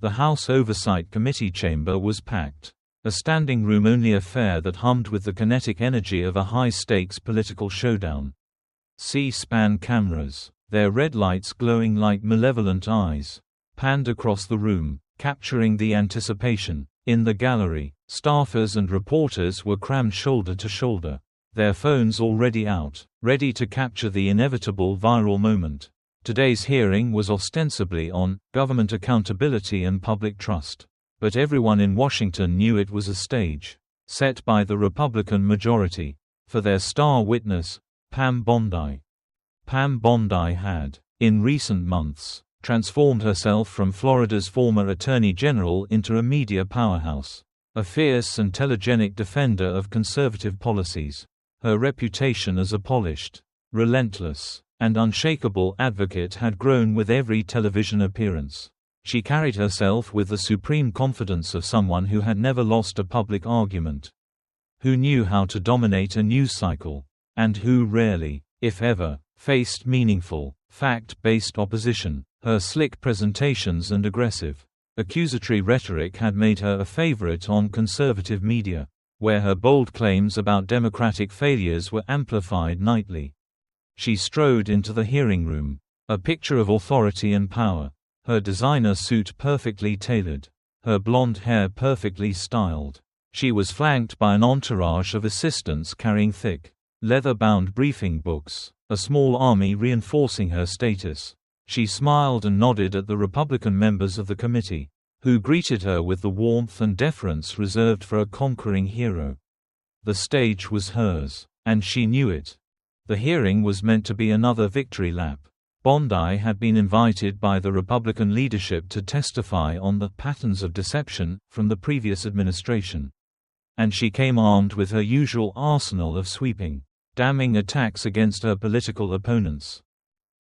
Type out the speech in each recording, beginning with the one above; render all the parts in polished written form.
The House Oversight Committee chamber was packed. A standing-room-only affair that hummed with the kinetic energy of a high-stakes political showdown. C-SPAN cameras, their red lights glowing like malevolent eyes, panned across the room, capturing the anticipation. In the gallery, staffers and reporters were crammed shoulder to shoulder, their phones already out, ready to capture the inevitable viral moment. Today's hearing was ostensibly on government accountability and public trust. But everyone in Washington knew it was a stage, set by the Republican majority, for their star witness, Pam Bondi. Pam Bondi had, in recent months, transformed herself from Florida's former Attorney General into a media powerhouse, a fierce and telegenic defender of conservative policies. Her reputation as a polished, relentless, and unshakable advocate had grown with every television appearance. She carried herself with the supreme confidence of someone who had never lost a public argument, who knew how to dominate a news cycle, and who rarely, if ever, faced meaningful, fact-based opposition. Her slick presentations and aggressive, accusatory rhetoric had made her a favorite on conservative media, where her bold claims about Democratic failures were amplified nightly. She strode into the hearing room, a picture of authority and power, her designer suit perfectly tailored, her blonde hair perfectly styled. She was flanked by an entourage of assistants carrying thick, leather-bound briefing books, a small army reinforcing her status. She smiled and nodded at the Republican members of the committee, who greeted her with the warmth and deference reserved for a conquering hero. The stage was hers, and she knew it. The hearing was meant to be another victory lap. Bondi had been invited by the Republican leadership to testify on the patterns of deception from the previous administration. And she came armed with her usual arsenal of sweeping, damning attacks against her political opponents.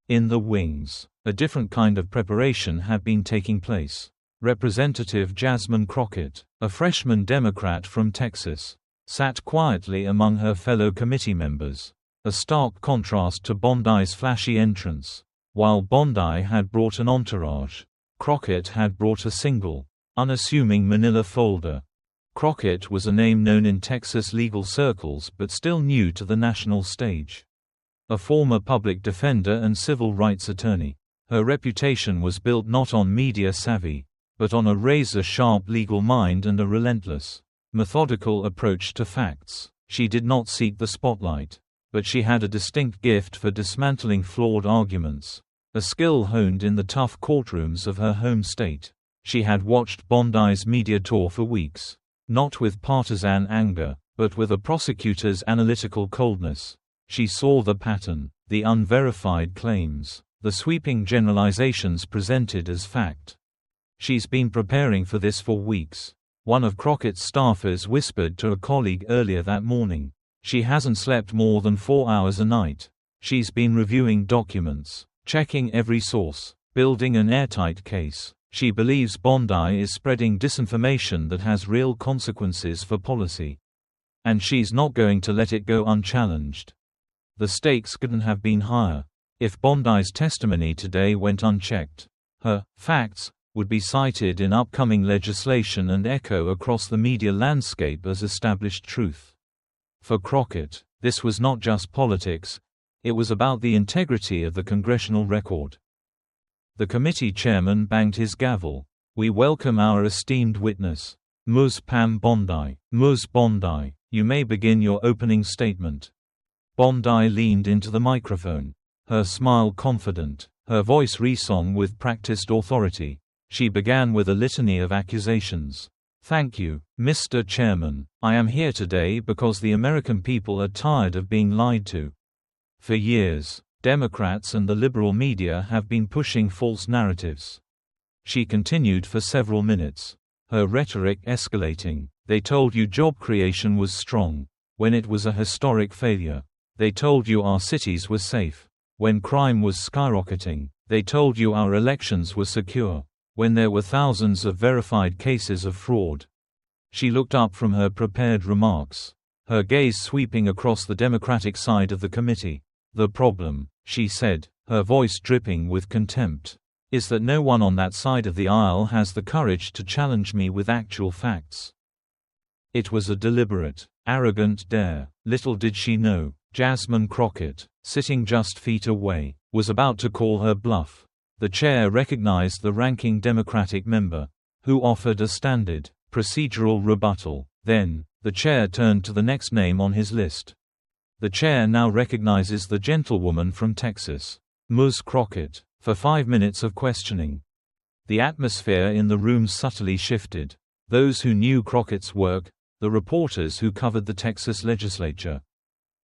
In the wings, a different kind of preparation had been taking place. Representative Jasmine Crockett, a freshman Democrat from Texas, sat quietly among her fellow committee members, a stark contrast to Bondi's flashy entrance. While Bondi had brought an entourage, Crockett had brought a single, unassuming manila folder. Crockett was a name known in Texas legal circles but still new to the national stage. A former public defender and civil rights attorney, her reputation was built not on media savvy, but on a razor-sharp legal mind and a relentless, methodical approach to facts. She did not seek the spotlight, but she had a distinct gift for dismantling flawed arguments, a skill honed in the tough courtrooms of her home state. She had watched Bondi's media tour for weeks, not with partisan anger, but with a prosecutor's analytical coldness. She saw the pattern, the unverified claims, the sweeping generalizations presented as fact. She's been preparing for this for weeks, one of Crockett's staffers whispered to a colleague earlier that morning. She hasn't slept more than 4 hours a night. She's been reviewing documents, checking every source, building an airtight case. She believes Bondi is spreading disinformation that has real consequences for policy. And she's not going to let it go unchallenged. The stakes couldn't have been higher. If Bondi's testimony today went unchecked, her facts would be cited in upcoming legislation and echo across the media landscape as established truth. For Crockett, this was not just politics, it was about the integrity of the congressional record. The committee chairman banged his gavel. "We welcome our esteemed witness, Ms. Pam Bondi. Ms. Bondi, you may begin your opening statement." Bondi leaned into the microphone, her smile confident, her voice resong with practiced authority. She began with a litany of accusations. "Thank you, Mr. Chairman. I am here today because the American people are tired of being lied to. For years, Democrats and the liberal media have been pushing false narratives." She continued for several minutes, her rhetoric escalating. "They told you job creation was strong, when it was a historic failure. They told you our cities were safe, when crime was skyrocketing. They told you our elections were secure, when there were thousands of verified cases of fraud." She looked up from her prepared remarks, her gaze sweeping across the Democratic side of the committee. "The problem," she said, her voice dripping with contempt, is that no one on that side of the aisle has the courage to challenge me with actual facts. It was a deliberate, arrogant dare. Little did she know, Jasmine Crockett, sitting just feet away, was about to call her bluff. The chair recognized the ranking Democratic member, who offered a standard, procedural rebuttal. Then, the chair turned to the next name on his list. The chair now recognizes the gentlewoman from Texas, Ms. Crockett, for 5 minutes of questioning. The atmosphere in the room subtly shifted. Those who knew Crockett's work, the reporters who covered the Texas legislature,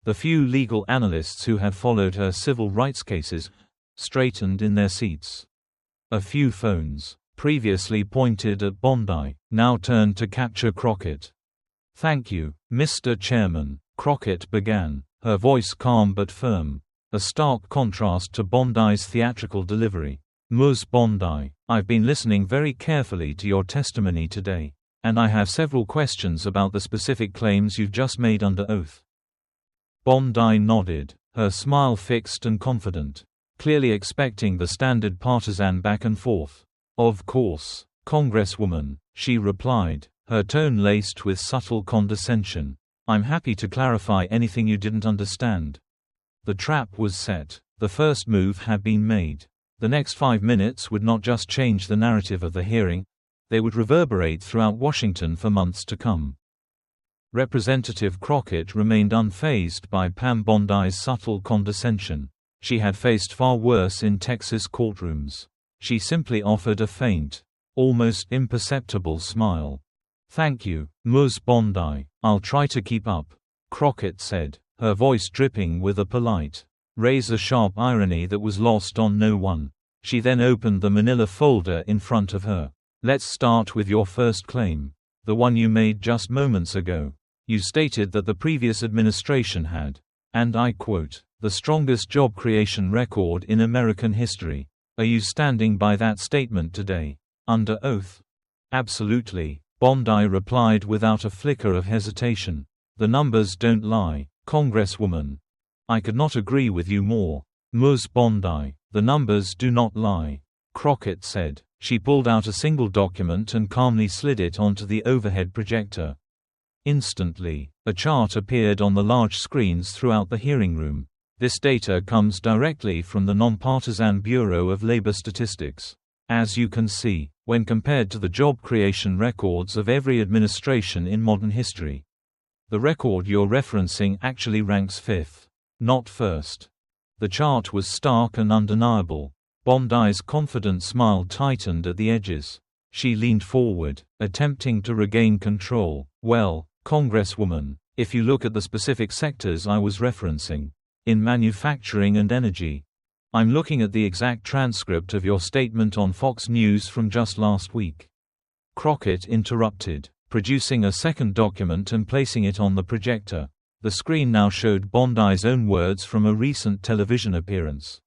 the few legal analysts who had followed her civil rights cases, straightened in their seats. A few phones, previously pointed at Bondi, now turned to capture Crockett. "Thank you, Mr. Chairman," Crockett began, her voice calm but firm, a stark contrast to Bondi's theatrical delivery. "Ms. Bondi, I've been listening very carefully to your testimony today, and I have several questions about the specific claims you've just made under oath." Bondi nodded, her smile fixed and confident, clearly expecting the standard partisan back and forth. "Of course, Congresswoman," she replied, her tone laced with subtle condescension. "I'm happy to clarify anything you didn't understand." The trap was set. The first move had been made. The next 5 minutes would not just change the narrative of the hearing, they would reverberate throughout Washington for months to come. Representative Crockett remained unfazed by Pam Bondi's subtle condescension. She had faced far worse in Texas courtrooms. She simply offered a faint, almost imperceptible smile. "Thank you, Ms. Bondi, I'll try to keep up," Crockett said, her voice dripping with a polite, razor-sharp irony that was lost on no one. She then opened the manila folder in front of her. "Let's start with your first claim, the one you made just moments ago. You stated that the previous administration had, and I quote, the strongest job creation record in American history. Are you standing by that statement today, under oath?" "Absolutely," Bondi replied without a flicker of hesitation. "The numbers don't lie, Congresswoman." "I could not agree with you more, Ms. Bondi. The numbers do not lie," Crockett said. She pulled out a single document and calmly slid it onto the overhead projector. Instantly, a chart appeared on the large screens throughout the hearing room. This data comes directly from the Nonpartisan Bureau of Labor Statistics. As you can see, when compared to the job creation records of every administration in modern history, the record you're referencing actually ranks 5th, not 1st. The chart was stark and undeniable. Bondi's confident smile tightened at the edges. She leaned forward, attempting to regain control. "Well, Congresswoman, if you look at the specific sectors I was referencing, in manufacturing and energy, I'm looking at the exact transcript of your statement on Fox News from just last week." Crockett interrupted, producing a second document and placing it on the projector. The screen now showed Bondi's own words from a recent television appearance.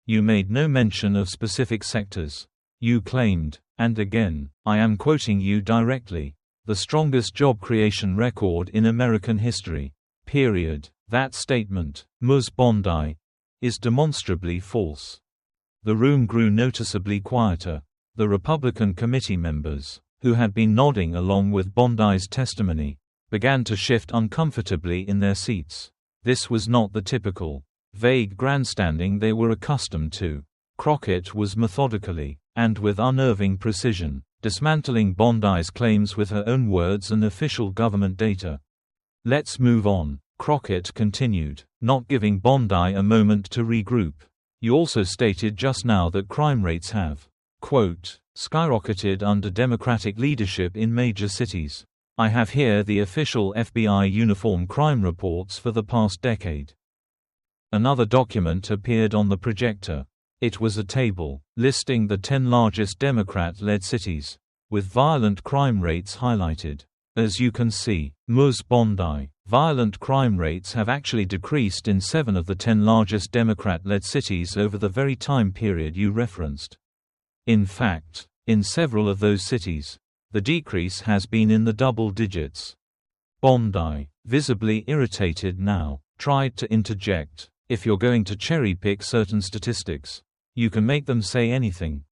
"You made no mention of specific sectors. You claimed, and again, I am quoting you directly, the strongest job creation record in American history. Period. That statement, Ms. Bondi, is demonstrably false." The room grew noticeably quieter. The Republican committee members, who had been nodding along with Bondi's testimony, began to shift uncomfortably in their seats. This was not the typical, vague grandstanding they were accustomed to. Crockett was methodically, and with unnerving precision, dismantling Bondi's claims with her own words and official government data. "Let's move on," Crockett continued, not giving Bondi a moment to regroup. "You also stated just now that crime rates have, quote, skyrocketed under Democratic leadership in major cities. I have here the official FBI uniform crime reports for the past decade." Another document appeared on the projector. It was a table, listing the 10 largest Democrat-led cities, with violent crime rates highlighted. As you can see, Ms. Bondi, violent crime rates have actually decreased in 7 of the 10 largest Democrat-led cities over the very time period you referenced. In fact, in several of those cities, the decrease has been in the double digits. Bondi, visibly irritated now, tried to interject. "If you're going to cherry-pick certain statistics, you can make them say anything.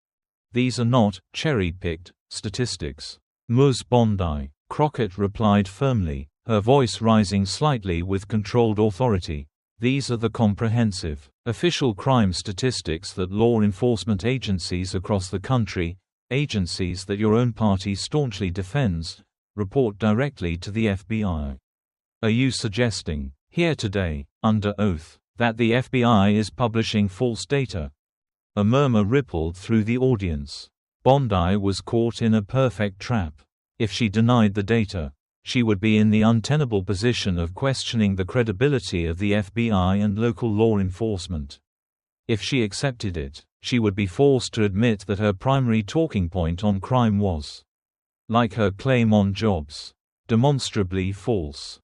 These are not cherry-picked statistics. Ms. Bondi, Crockett replied firmly, her voice rising slightly with controlled authority. These are the comprehensive, official crime statistics that law enforcement agencies across the country, agencies that your own party staunchly defends, report directly to the FBI. Are you suggesting, here today, under oath, that the FBI is publishing false data? A murmur rippled through the audience. Bondi was caught in a perfect trap. If she denied the data, she would be in the untenable position of questioning the credibility of the FBI and local law enforcement. If she accepted it, she would be forced to admit that her primary talking point on crime was, like her claim on jobs, demonstrably false.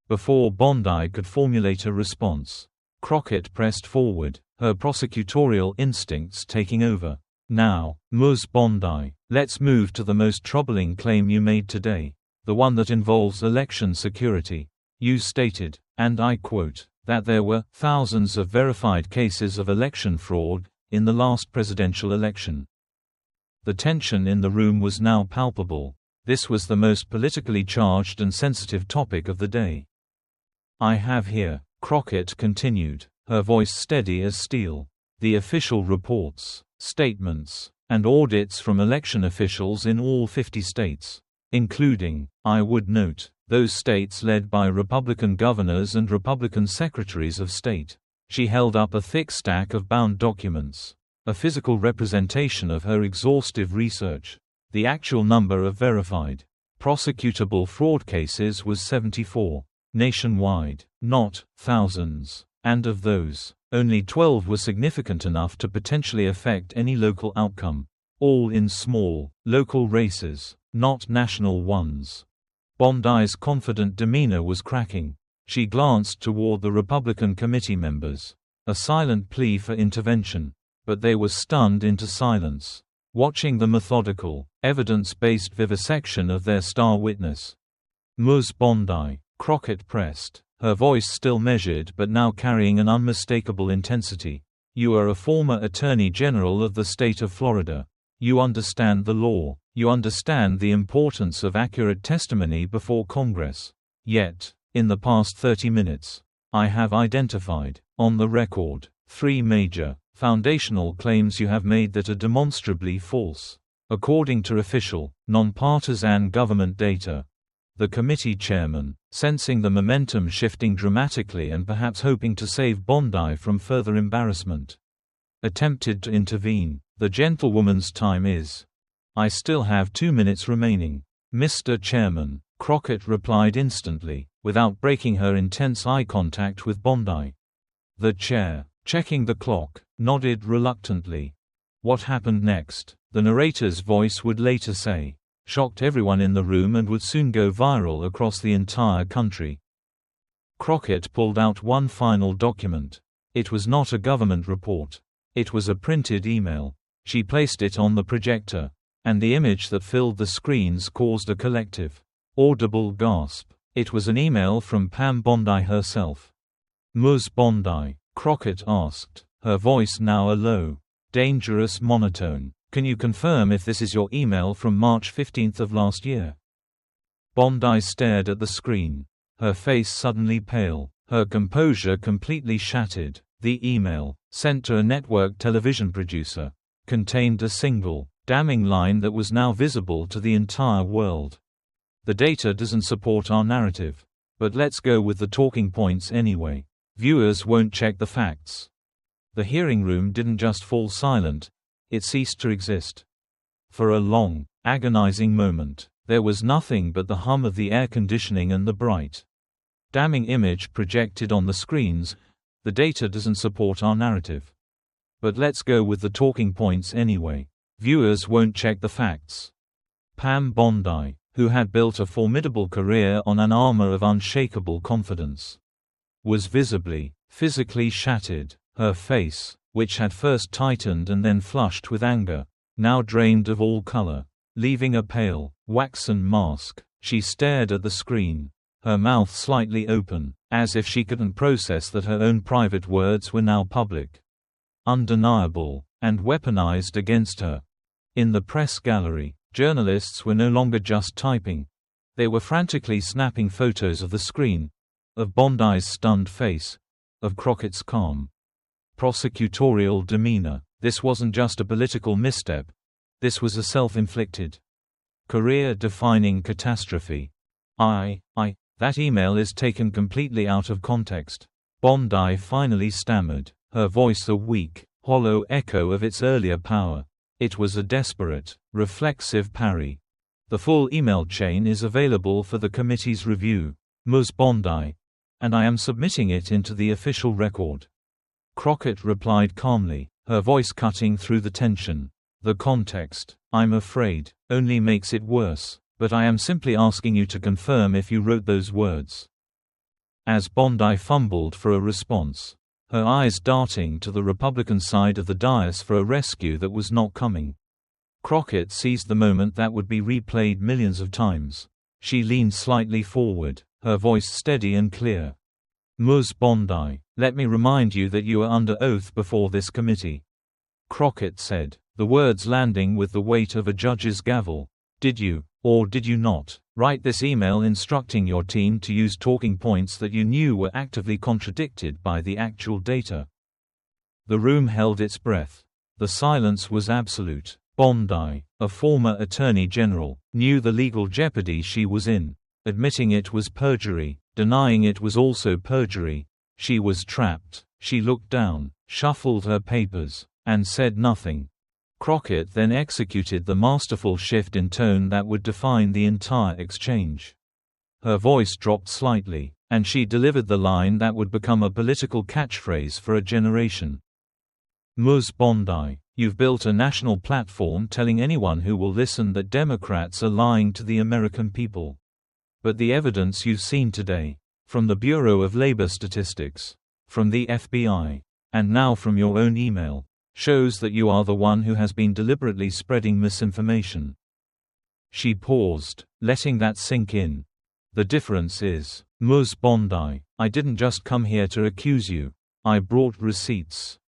Before Bondi could formulate a response, Crockett pressed forward, her prosecutorial instincts taking over. Now, Ms. Bondi, let's move to the most troubling claim you made today. The one that involves election security. You stated, and I quote, that there were thousands of verified cases of election fraud in the last presidential election. The tension in the room was now palpable. This was the most politically charged and sensitive topic of the day. I have here, Crockett continued, her voice steady as steel, the official reports, statements, and audits from election officials in all 50 states. Including, I would note, those states led by Republican governors and Republican secretaries of state. She held up a thick stack of bound documents, a physical representation of her exhaustive research. The actual number of verified, prosecutable fraud cases was 74, nationwide, not thousands, and of those, only 12 were significant enough to potentially affect any local outcome. All in small, local races, not national ones. Bondi's confident demeanor was cracking. She glanced toward the Republican committee members, a silent plea for intervention, but they were stunned into silence, watching the methodical, evidence-based vivisection of their star witness. Ms. Bondi, Crockett pressed, her voice still measured but now carrying an unmistakable intensity. You are a former Attorney General of the state of Florida. You understand the law. You understand the importance of accurate testimony before Congress. Yet, in the past 30 minutes, I have identified, on the record, 3 major, foundational claims you have made that are demonstrably false. According to official, nonpartisan government data. The committee chairman, sensing the momentum shifting dramatically and perhaps hoping to save Bondi from further embarrassment, attempted to intervene. The gentlewoman's time is. I still have 2 minutes remaining. Mr. Chairman, Crockett replied instantly, without breaking her intense eye contact with Bondi. The chair, checking the clock, nodded reluctantly. What happened next, the narrator's voice would later say, shocked everyone in the room and would soon go viral across the entire country. Crockett pulled out one final document. It was not a government report. It was a printed email. She placed it on the projector, and the image that filled the screens caused a collective, audible gasp. It was an email from Pam Bondi herself. Ms. Bondi, Crockett asked, her voice now a low, dangerous monotone. Can you confirm if this is your email from March 15 of last year? Bondi stared at the screen, her face suddenly pale, her composure completely shattered. The email, sent to a network television producer, contained a single, damning line that was now visible to the entire world. The data doesn't support our narrative. But let's go with the talking points anyway. Viewers won't check the facts. The hearing room didn't just fall silent, it ceased to exist. For a long, agonizing moment, there was nothing but the hum of the air conditioning and the bright, damning image projected on the screens. The data doesn't support our narrative. But let's go with the talking points anyway. Viewers won't check the facts. Pam Bondi, who had built a formidable career on an armor of unshakable confidence, was visibly, physically shattered. Her face, which had first tightened and then flushed with anger, now drained of all color, leaving a pale, waxen mask. She stared at the screen, her mouth slightly open, as if she couldn't process that her own private words were now public, undeniable, and weaponized against her. In the press gallery, journalists were no longer just typing. They were frantically snapping photos of the screen, of Bondi's stunned face, of Crockett's calm, prosecutorial demeanor. This wasn't just a political misstep. This was a self-inflicted, career-defining catastrophe. That email is taken completely out of context. Bondi finally stammered, her voice a weak, hollow echo of its earlier power. It was a desperate, reflexive parry. The full email chain is available for the committee's review. Ms. Bondi. And I am submitting it into the official record. Crockett replied calmly, her voice cutting through the tension. The context, I'm afraid, only makes it worse, but I am simply asking you to confirm if you wrote those words. As Bondi fumbled for a response, her eyes darting to the Republican side of the dais for a rescue that was not coming, Crockett seized the moment that would be replayed millions of times. She leaned slightly forward, her voice steady and clear. Ms. Bondi, let me remind you that you are under oath before this committee. Crockett said, the words landing with the weight of a judge's gavel. Did you, or did you not, write this email instructing your team to use talking points that you knew were actively contradicted by the actual data? The room held its breath. The silence was absolute. Bondi, a former attorney general, knew the legal jeopardy she was in. Admitting it was perjury, denying it was also perjury. She was trapped. She looked down, shuffled her papers, and said nothing. Crockett then executed the masterful shift in tone that would define the entire exchange. Her voice dropped slightly, and she delivered the line that would become a political catchphrase for a generation. Ms. Bondi, you've built a national platform telling anyone who will listen that Democrats are lying to the American people. But the evidence you've seen today, from the Bureau of Labor Statistics, from the FBI, and now from your own email, shows that you are the one who has been deliberately spreading misinformation. She paused, letting that sink in. The difference is, Ms. Bondi, I didn't just come here to accuse you. I brought receipts.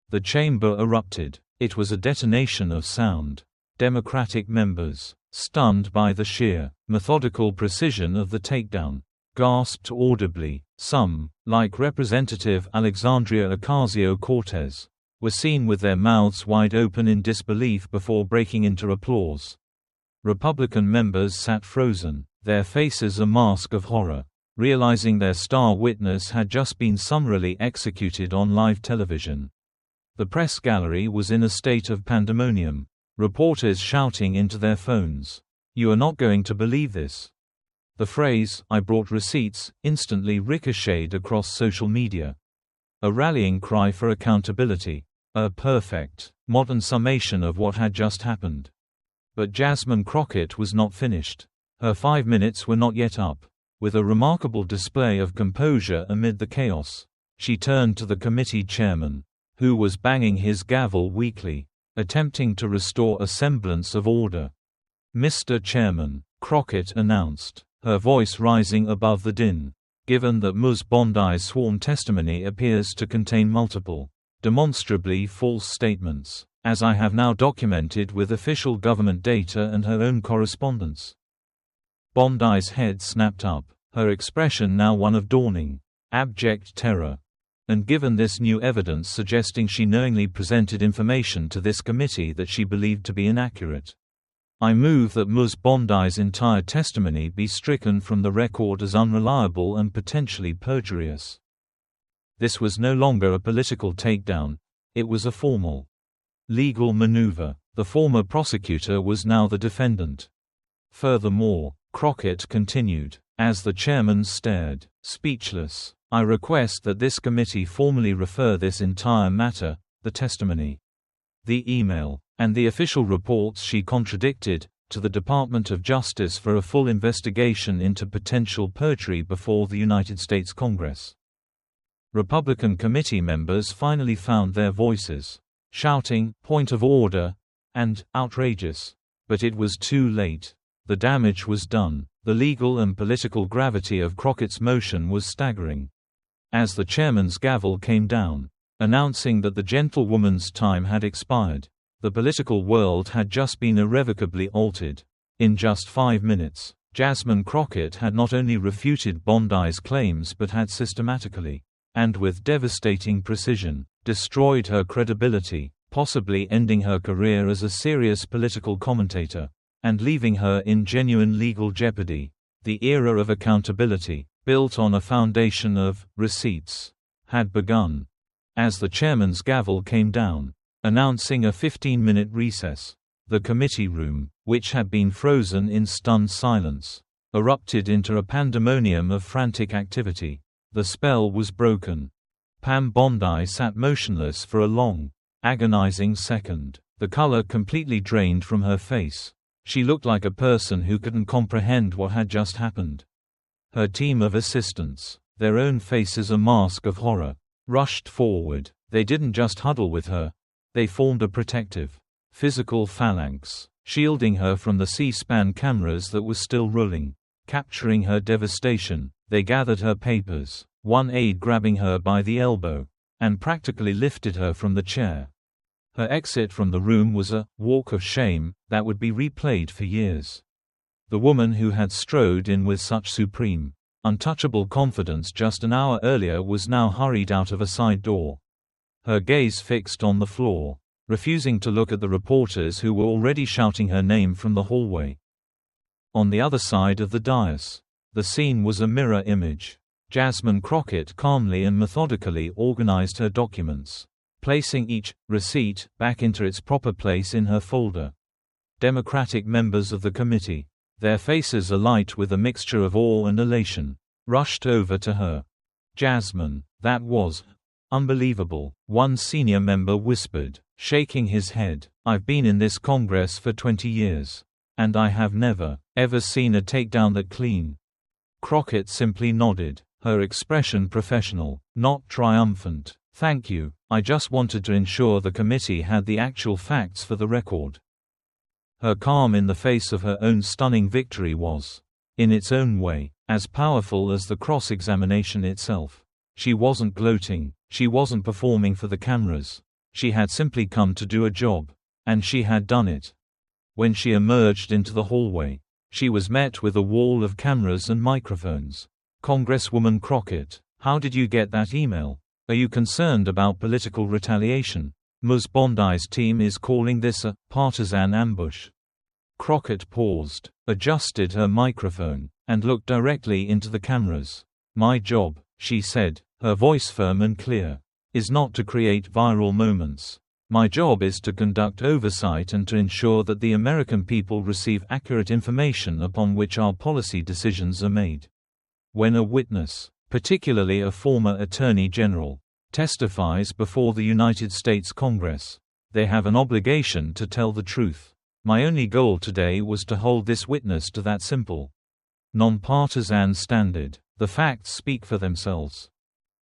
The chamber erupted. It was a detonation of sound. Democratic members, stunned by the sheer, methodical precision of the takedown, gasped audibly. Some, like Representative Alexandria Ocasio-Cortez, were seen with their mouths wide open in disbelief before breaking into applause. Republican members sat frozen, their faces a mask of horror, realizing their star witness had just been summarily executed on live television. The press gallery was in a state of pandemonium, reporters shouting into their phones, "You are not going to believe this." The phrase, "I brought receipts," instantly ricocheted across social media. A rallying cry for accountability. A perfect, modern summation of what had just happened. But Jasmine Crockett was not finished. Her 5 minutes were not yet up. With a remarkable display of composure amid the chaos, she turned to the committee chairman, who was banging his gavel weakly, attempting to restore a semblance of order. "Mr. Chairman," Crockett announced, her voice rising above the din. "Given that Ms. Bondi's sworn testimony appears to contain multiple, demonstrably false statements, as I have now documented with official government data and her own correspondence." Bondi's head snapped up, her expression now one of dawning, abject terror. And given this new evidence suggesting she knowingly presented information to this committee that she believed to be inaccurate, I move that Ms. Bondi's entire testimony be stricken from the record as unreliable and potentially perjurious. This was no longer a political takedown, it was a formal, legal maneuver. The former prosecutor was now the defendant. Furthermore, Crockett continued, as the chairman stared, speechless, I request that this committee formally refer this entire matter, the testimony, the email, and the official reports she contradicted, to the Department of Justice for a full investigation into potential perjury before the United States Congress. Republican committee members finally found their voices, shouting, "Point of order," and "outrageous." But it was too late. The damage was done. The legal and political gravity of Crockett's motion was staggering. As the chairman's gavel came down, announcing that the gentlewoman's time had expired, The political world had just been irrevocably altered. In just 5 minutes, Jasmine Crockett had not only refuted Bondi's claims but had systematically, and with devastating precision, destroyed her credibility, possibly ending her career as a serious political commentator, and leaving her in genuine legal jeopardy. The era of accountability, built on a foundation of receipts, had begun. As the chairman's gavel came down, announcing a 15-minute recess, the committee room, which had been frozen in stunned silence, erupted into a pandemonium of frantic activity. The spell was broken. Pam Bondi sat motionless for a long, agonizing second, the color completely drained from her face. She looked like a person who couldn't comprehend what had just happened. Her team of assistants, their own faces a mask of horror, rushed forward. They didn't just huddle with her. They formed a protective, physical phalanx, shielding her from the C-SPAN cameras that were still rolling. Capturing her devastation, they gathered her papers, one aide grabbing her by the elbow, and practically lifted her from the chair. Her exit from the room was a walk of shame that would be replayed for years. The woman who had strode in with such supreme, untouchable confidence just an hour earlier was now hurried out of a side door, her gaze fixed on the floor, refusing to look at the reporters who were already shouting her name from the hallway. On the other side of the dais, the scene was a mirror image. Jasmine Crockett calmly and methodically organized her documents, placing each receipt back into its proper place in her folder. Democratic members of the committee, their faces alight with a mixture of awe and elation, rushed over to her. "Jasmine, that was unbelievable," one senior member whispered, shaking his head. "I've been in this Congress for 20 years, and I have never, ever seen a takedown that clean." Crockett simply nodded, her expression professional, not triumphant. "Thank you. I just wanted to ensure the committee had the actual facts for the record." Her calm in the face of her own stunning victory was, in its own way, as powerful as the cross-examination itself. She wasn't gloating, she wasn't performing for the cameras. She had simply come to do a job. And she had done it. When she emerged into the hallway, she was met with a wall of cameras and microphones. "Congresswoman Crockett, how did you get that email? Are you concerned about political retaliation? Ms. Bondi's team is calling this a partisan ambush." Crockett paused, adjusted her microphone, and looked directly into the cameras. "My job," she said, her voice firm and clear, "is not to create viral moments. My job is to conduct oversight and to ensure that the American people receive accurate information upon which our policy decisions are made. When a witness, particularly a former Attorney General, testifies before the United States Congress, they have an obligation to tell the truth. My only goal today was to hold this witness to that simple, nonpartisan standard. The facts speak for themselves."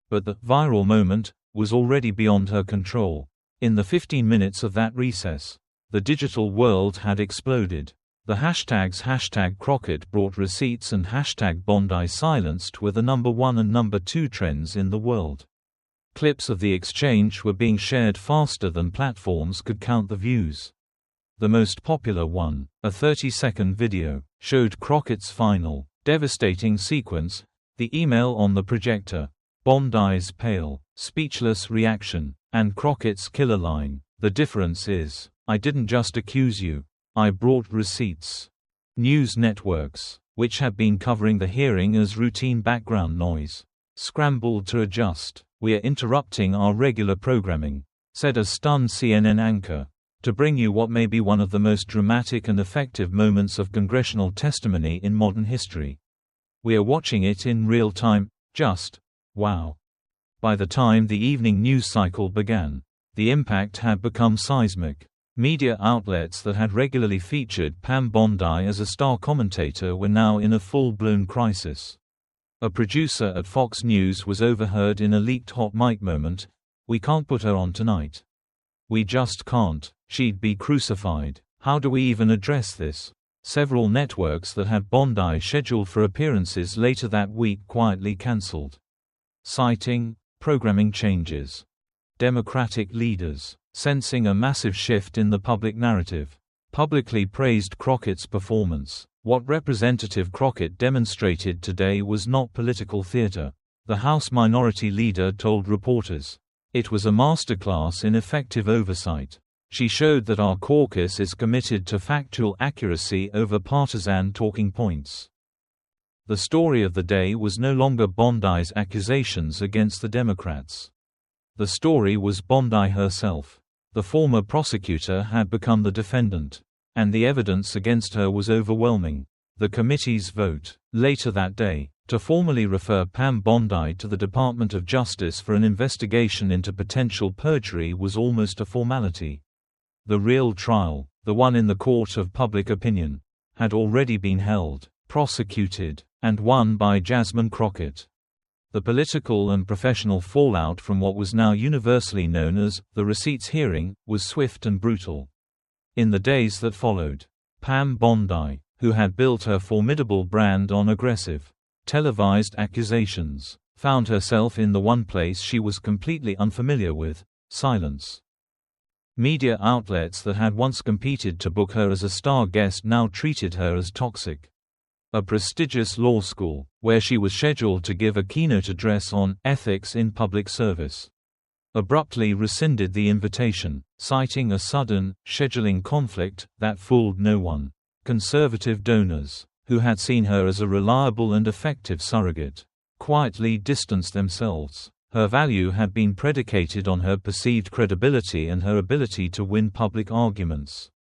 But the viral moment was already beyond her control. In the 15 minutes of that recess, the digital world had exploded. The hashtags #Crockett brought receipts and #Bondi silenced were the #1 and #2 trends in the world. Clips of the exchange were being shared faster than platforms could count the views. The most popular one, a 30-second video, showed Crockett's final, devastating sequence, the email on the projector, Bondi's pale, speechless reaction, and Crockett's killer line, "The difference is, I didn't just accuse you, I brought receipts." News networks, which had been covering the hearing as routine background noise, scrambled to adjust. "We are interrupting our regular programming," said a stunned CNN anchor, "to bring you what may be one of the most dramatic and effective moments of congressional testimony in modern history. We are watching it in real time. Just wow." By the time the evening news cycle began, the impact had become seismic. Media outlets that had regularly featured Pam Bondi as a star commentator were now in a full-blown crisis. A producer at Fox News was overheard in a leaked hot mic moment, "We can't put her on tonight. We just can't. She'd be crucified. How do we even address this?" Several networks that had Bondi scheduled for appearances later that week quietly cancelled, citing programming changes. Democratic leaders, sensing a massive shift in the public narrative, publicly praised Crockett's performance. What Representative Crockett demonstrated today was not political theater, the House Minority Leader told reporters. It was a masterclass in effective oversight. She showed that our caucus is committed to factual accuracy over partisan talking points. The story of the day was no longer Bondi's accusations against the Democrats. The story was Bondi herself. The former prosecutor had become the defendant, and the evidence against her was overwhelming. The committee's vote, later that day, to formally refer Pam Bondi to the Department of Justice for an investigation into potential perjury was almost a formality. The real trial, the one in the court of public opinion, had already been held, prosecuted, and won by Jasmine Crockett. The political and professional fallout from what was now universally known as the receipts hearing was swift and brutal. In the days that followed, Pam Bondi, who had built her formidable brand on aggressive, televised accusations, found herself in the one place she was completely unfamiliar with: silence. Media outlets that had once competed to book her as a star guest now treated her as toxic. A prestigious law school, where she was scheduled to give a keynote address on ethics in public service, abruptly rescinded the invitation, citing a sudden, scheduling conflict that fooled no one. Conservative donors, who had seen her as a reliable and effective surrogate, quietly distanced themselves. Her value had been predicated on her perceived credibility and her ability to win public arguments.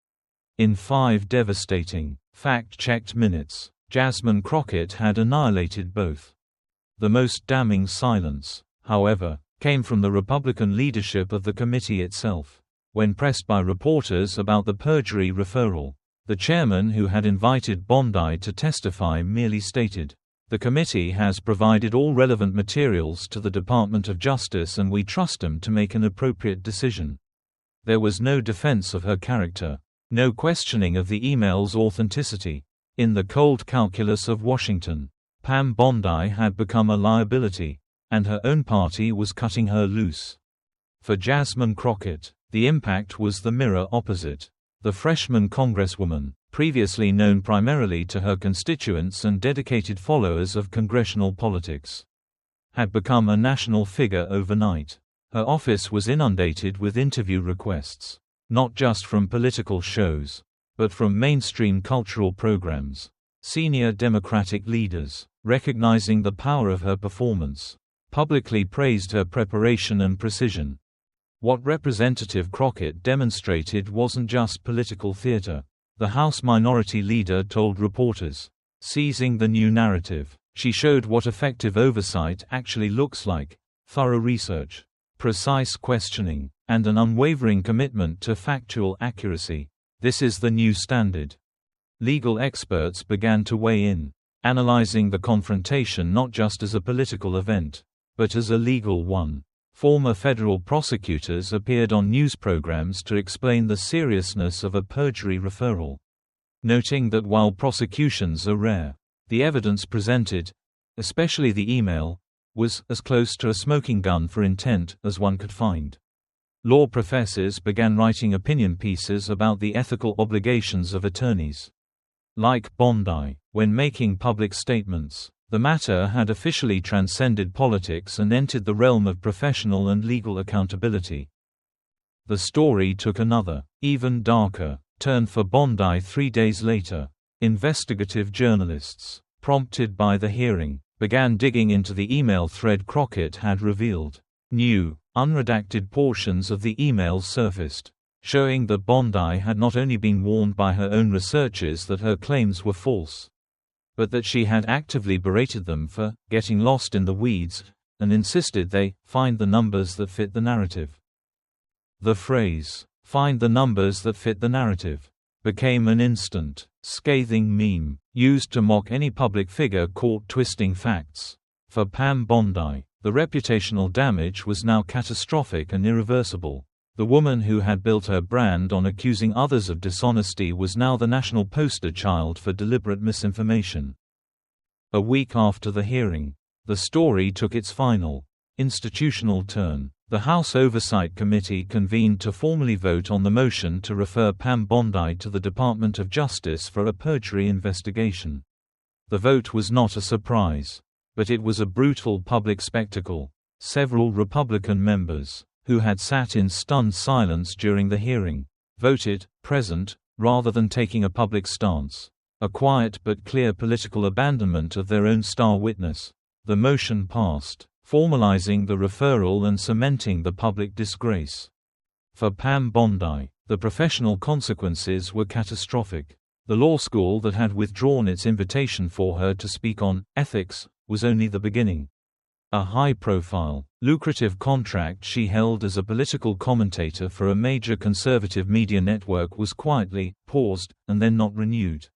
In 5 devastating, fact-checked minutes, Jasmine Crockett had annihilated both. The most damning silence, however, came from the Republican leadership of the committee itself. When pressed by reporters about the perjury referral, the chairman, who had invited Bondi to testify, merely stated, "The committee has provided all relevant materials to the Department of Justice and we trust them to make an appropriate decision." There was no defense of her character, no questioning of the email's authenticity. In the cold calculus of Washington, Pam Bondi had become a liability, and her own party was cutting her loose. For Jasmine Crockett, the impact was the mirror opposite. The freshman congresswoman, previously known primarily to her constituents and dedicated followers of congressional politics, had become a national figure overnight. Her office was inundated with interview requests, not just from political shows, but from mainstream cultural programs. Senior Democratic leaders, recognizing the power of her performance, publicly praised her preparation and precision. What Representative Crockett demonstrated wasn't just political theater, the House Minority Leader told reporters. Seizing the new narrative, she showed what effective oversight actually looks like: thorough research, precise questioning, and an unwavering commitment to factual accuracy. This is the new standard. Legal experts began to weigh in, analyzing the confrontation not just as a political event, but as a legal one. Former federal prosecutors appeared on news programs to explain the seriousness of a perjury referral, noting that while prosecutions are rare, the evidence presented, especially the email, was as close to a smoking gun for intent as one could find. Law professors began writing opinion pieces about the ethical obligations of attorneys. Like Bondi, when making public statements, the matter had officially transcended politics and entered the realm of professional and legal accountability. The story took another, even darker, turn for Bondi 3 days later. Investigative journalists, prompted by the hearing, began digging into the email thread Crockett had revealed. New, unredacted portions of the emails surfaced, showing that Bondi had not only been warned by her own researchers that her claims were false, but that she had actively berated them for getting lost in the weeds, and insisted they find the numbers that fit the narrative. The phrase, "find the numbers that fit the narrative," became an instant, scathing meme, used to mock any public figure caught twisting facts. For Pam Bondi, the reputational damage was now catastrophic and irreversible. The woman who had built her brand on accusing others of dishonesty was now the national poster child for deliberate misinformation. A week after the hearing, the story took its final, institutional turn. The House Oversight Committee convened to formally vote on the motion to refer Pam Bondi to the Department of Justice for a perjury investigation. The vote was not a surprise. But it was a brutal public spectacle. Several Republican members, who had sat in stunned silence during the hearing, voted present, rather than taking a public stance. A quiet but clear political abandonment of their own star witness. The motion passed, formalizing the referral and cementing the public disgrace. For Pam Bondi, the professional consequences were catastrophic. The law school that had withdrawn its invitation for her to speak on ethics was only the beginning. A high-profile, lucrative contract she held as a political commentator for a major conservative media network was quietly paused and then not renewed.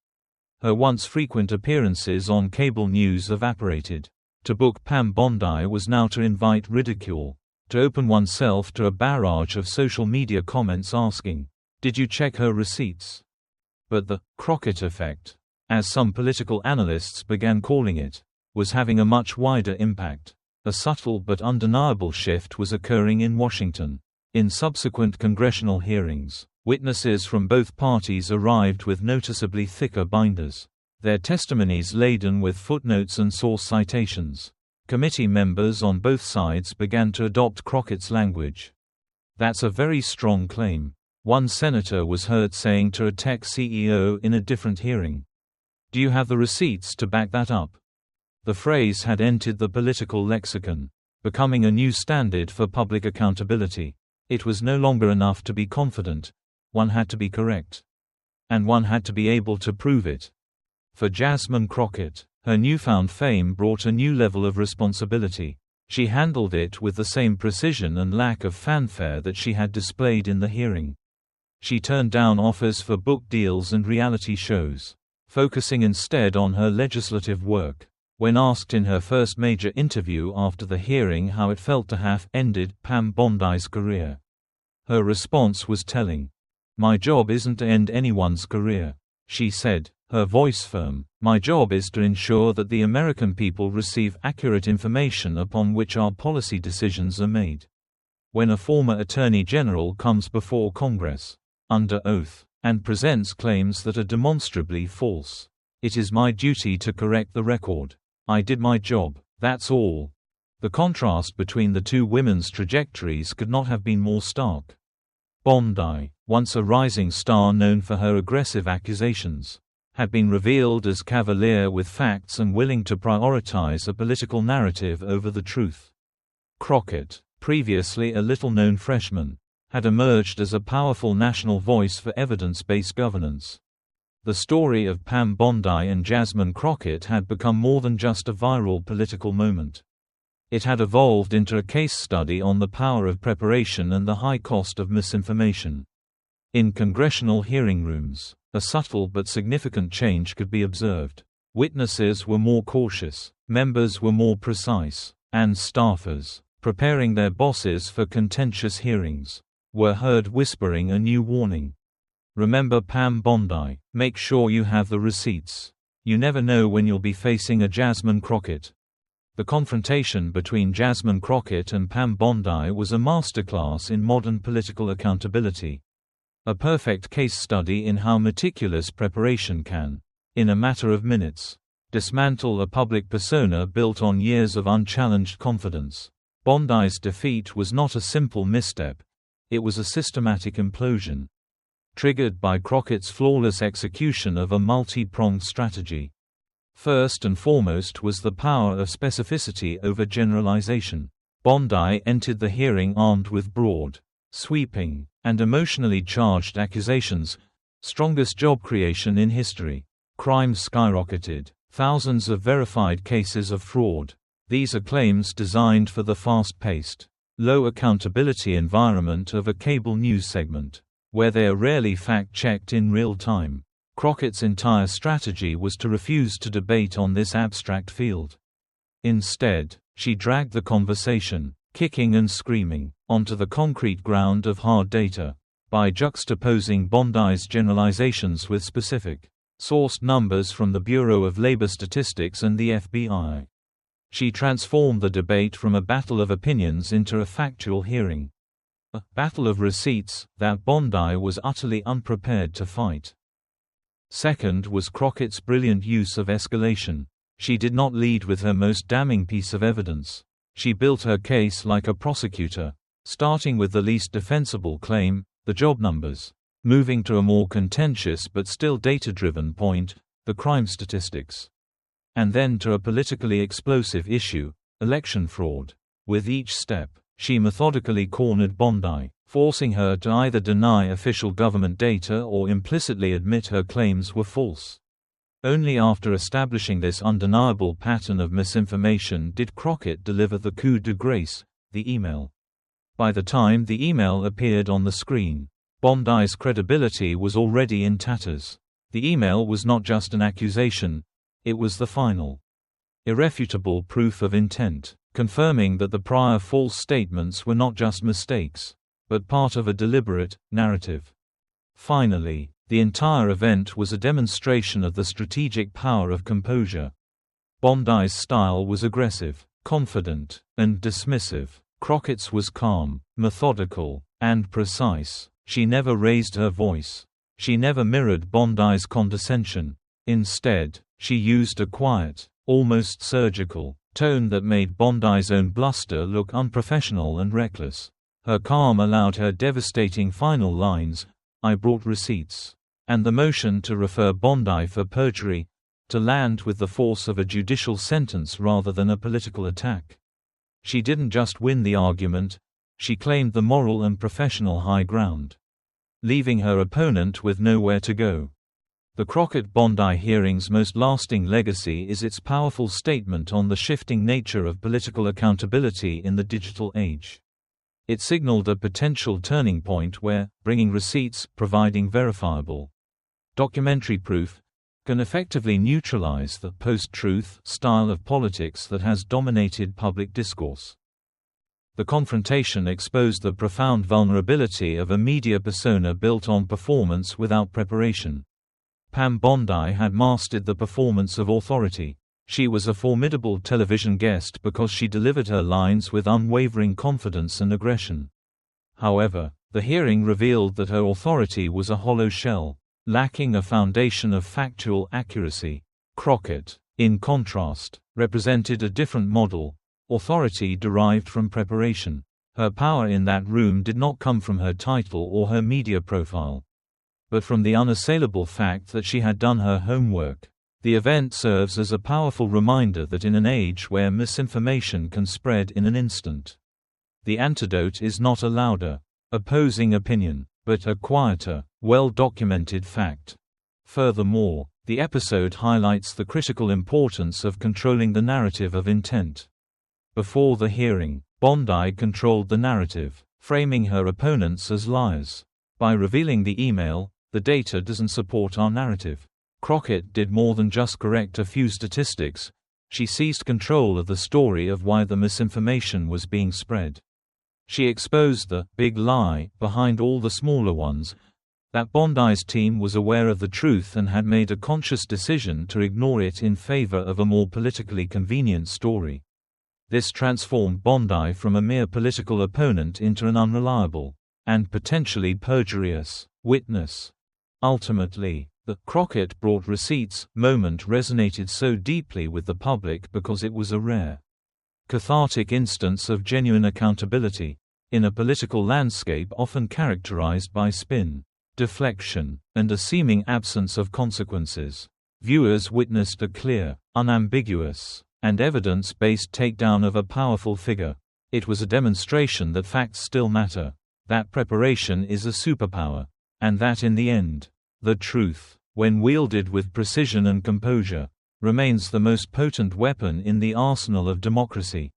Her once frequent appearances on cable news evaporated. To book Pam Bondi was now to invite ridicule, to open oneself to a barrage of social media comments asking, "Did you check her receipts?" But the Crockett effect, as some political analysts began calling it, was having a much wider impact. A subtle but undeniable shift was occurring in Washington. In subsequent congressional hearings, witnesses from both parties arrived with noticeably thicker binders, their testimonies laden with footnotes and source citations. Committee members on both sides began to adopt Crockett's language. "That's a very strong claim," one senator was heard saying to a tech CEO in a different hearing. "Do you have the receipts to back that up?" The phrase had entered the political lexicon, becoming a new standard for public accountability. It was no longer enough to be confident, one had to be correct. And one had to be able to prove it. For Jasmine Crockett, her newfound fame brought a new level of responsibility. She handled it with the same precision and lack of fanfare that she had displayed in the hearing. She turned down offers for book deals and reality shows, focusing instead on her legislative work. When asked in her first major interview after the hearing how it felt to have ended Pam Bondi's career, her response was telling. "My job isn't to end anyone's career," she said, her voice firm. "My job is to ensure that the American people receive accurate information upon which our policy decisions are made." When a former attorney general comes before Congress, under oath, and presents claims that are demonstrably false, it is my duty to correct the record. I did my job, that's all. The contrast between the two women's trajectories could not have been more stark. Bondi, once a rising star known for her aggressive accusations, had been revealed as cavalier with facts and willing to prioritize a political narrative over the truth. Crockett, previously a little-known freshman, had emerged as a powerful national voice for evidence-based governance. The story of Pam Bondi and Jasmine Crockett had become more than just a viral political moment. It had evolved into a case study on the power of preparation and the high cost of misinformation. In congressional hearing rooms, a subtle but significant change could be observed. Witnesses were more cautious, members were more precise, and staffers, preparing their bosses for contentious hearings, were heard whispering a new warning. "Remember Pam Bondi, make sure you have the receipts. You never know when you'll be facing a Jasmine Crockett." The confrontation between Jasmine Crockett and Pam Bondi was a masterclass in modern political accountability. A perfect case study in how meticulous preparation can, in a matter of minutes, dismantle a public persona built on years of unchallenged confidence. Bondi's defeat was not a simple misstep. It was a systematic implosion, triggered by Crockett's flawless execution of a multi-pronged strategy. First and foremost was the power of specificity over generalization. Bondi entered the hearing armed with broad, sweeping, and emotionally charged accusations, strongest job creation in history. Crime skyrocketed, thousands of verified cases of fraud. These are claims designed for the fast-paced, low accountability environment of a cable news segment, where they are rarely fact-checked in real time. Crockett's entire strategy was to refuse to debate on this abstract field. Instead, she dragged the conversation, kicking and screaming, onto the concrete ground of hard data, by juxtaposing Bondi's generalizations with specific, sourced numbers from the Bureau of Labor Statistics and the FBI. She transformed the debate from a battle of opinions into a factual hearing. A battle of receipts that Bondi was utterly unprepared to fight. Second was Crockett's brilliant use of escalation. She did not lead with her most damning piece of evidence. She built her case like a prosecutor, starting with the least defensible claim, the job numbers, moving to a more contentious but still data-driven point, the crime statistics, and then to a politically explosive issue, election fraud. With each step, she methodically cornered Bondi, forcing her to either deny official government data or implicitly admit her claims were false. Only after establishing this undeniable pattern of misinformation did Crockett deliver the coup de grace, the email. By the time the email appeared on the screen, Bondi's credibility was already in tatters. The email was not just an accusation, it was the final, irrefutable proof of intent, confirming that the prior false statements were not just mistakes, but part of a deliberate narrative. Finally, the entire event was a demonstration of the strategic power of composure. Bondi's style was aggressive, confident, and dismissive. Crockett's was calm, methodical, and precise. She never raised her voice. She never mirrored Bondi's condescension. Instead, she used a quiet, almost surgical, tone that made Bondi's own bluster look unprofessional and reckless. Her calm allowed her devastating final lines, "I brought receipts," and the motion to refer Bondi for perjury, to land with the force of a judicial sentence rather than a political attack. She didn't just win the argument, she claimed the moral and professional high ground, leaving her opponent with nowhere to go. The Crockett-Bondi hearing's most lasting legacy is its powerful statement on the shifting nature of political accountability in the digital age. It signaled a potential turning point where, bringing receipts, providing verifiable documentary proof, can effectively neutralize the post-truth style of politics that has dominated public discourse. The confrontation exposed the profound vulnerability of a media persona built on performance without preparation. Pam Bondi had mastered the performance of authority. She was a formidable television guest because she delivered her lines with unwavering confidence and aggression. However, the hearing revealed that her authority was a hollow shell, lacking a foundation of factual accuracy. Crockett, in contrast, represented a different model, authority derived from preparation. Her power in that room did not come from her title or her media profile, but from the unassailable fact that she had done her homework. The event serves as a powerful reminder that in an age where misinformation can spread in an instant, the antidote is not a louder, opposing opinion, but a quieter, well-documented fact. Furthermore, the episode highlights the critical importance of controlling the narrative of intent. Before the hearing, Bondi controlled the narrative, framing her opponents as liars. By revealing the email, the data doesn't support our narrative. Crockett did more than just correct a few statistics. She seized control of the story of why the misinformation was being spread. She exposed the big lie behind all the smaller ones, that Bondi's team was aware of the truth and had made a conscious decision to ignore it in favor of a more politically convenient story. This transformed Bondi from a mere political opponent into an unreliable, and potentially perjurious, witness. Ultimately, the "Crockett brought receipts" moment resonated so deeply with the public because it was a rare, cathartic instance of genuine accountability. In a political landscape often characterized by spin, deflection, and a seeming absence of consequences, viewers witnessed a clear, unambiguous, and evidence-based takedown of a powerful figure. It was a demonstration that facts still matter, that preparation is a superpower, and that in the end, the truth, when wielded with precision and composure, remains the most potent weapon in the arsenal of democracy.